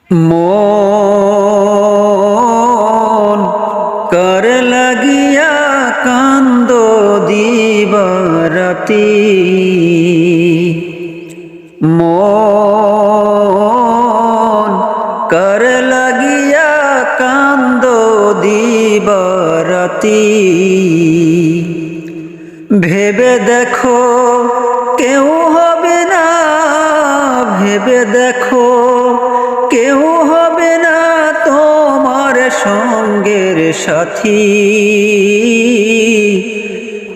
মন কর লাগিয়া কান্দ দিবারাতি, মন কর লাগিয়া কান্দ দিবারাতি। ভেবে দেখো কেউ হবে না, ভেবে দেখো কেউ হবে না তোমার সঙ্গের সাথী।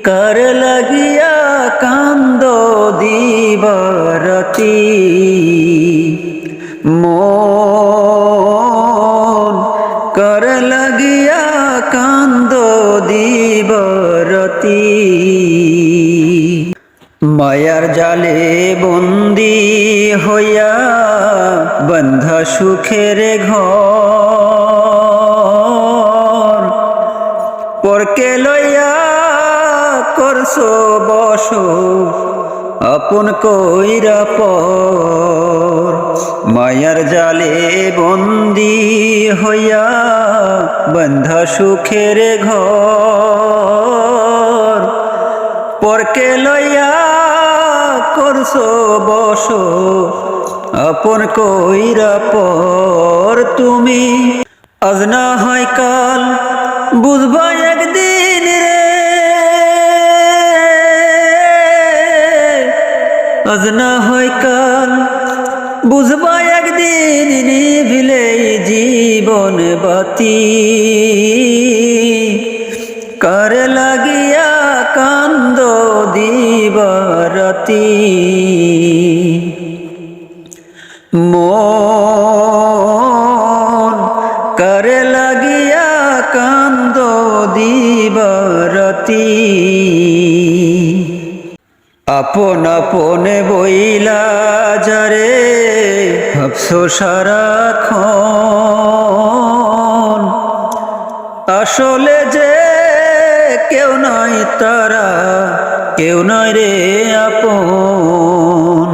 কার লাগিয়া কান্দ দিবারাতি, মন কার লাগিয়া কান্দ দিবারাতি। মায়ার জালে বন্দি হইয়া বন্ধা সুখের ঘর, পরকে লইয়া করছো বস আপন কইরা পর। মায়ার জালে বন্দি হইয়া বন্ধা সুখের ঘর, পরকে লইয়া করছো বস আপন কইরা পর। তুমি আজ না হয় কাল বুঝবা একদিন রে, আজ না হয় কাল বুঝবা একদিন নিভিলে জীবন বাতি। কার লাগিয়া কান্দ দিবারাতি, মন কার লাগিয়া কান্দ দিবারাতি। আপন আপন বইলা যারে ভাবছো সারাক্ষণ, আসলে যে কেউ নাই তারা, কেউ নয় রে আপন।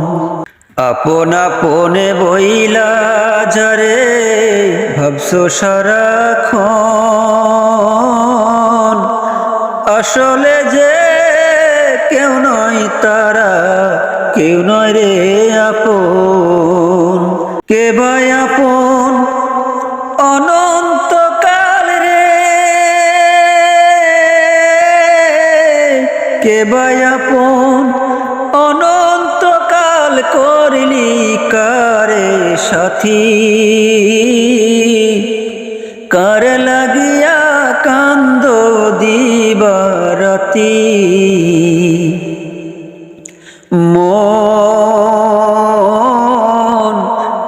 আপন আপন বইলা যারে ভাবছো সারাক্ষণ, আসলে যে কেউ নয় তারা, কেউ নয় রে আপন। কে ভাই আপন অনন্তকাল রে, কে ভাই আপন অনন্তকাল করিলি কারে সাথী। কার লাগিয়া কান্দ দিবারাতি, মন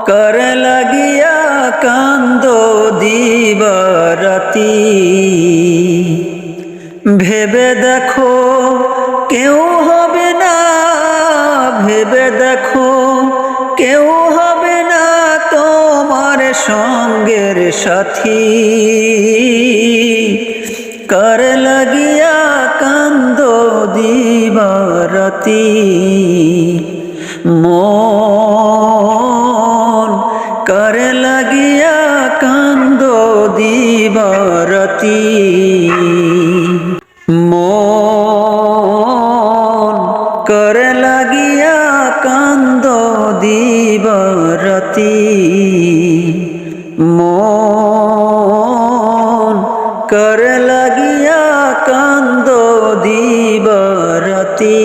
কার লাগিয়া কান্দ দিবারাতি। ভেবে দেখো কেউ হবে না, ভেবে দেখো কেউ হবে না তোমার সঙ্গের সাথী। কার লাগিয়া কান্দ দিবারাতি, মন কার লাগিয়া কান্দ দিবারাতি, মন কার লাগিয়া কান্দ দিবারাতি, মন কার লাগিয়া কান্দ দিবারাতি।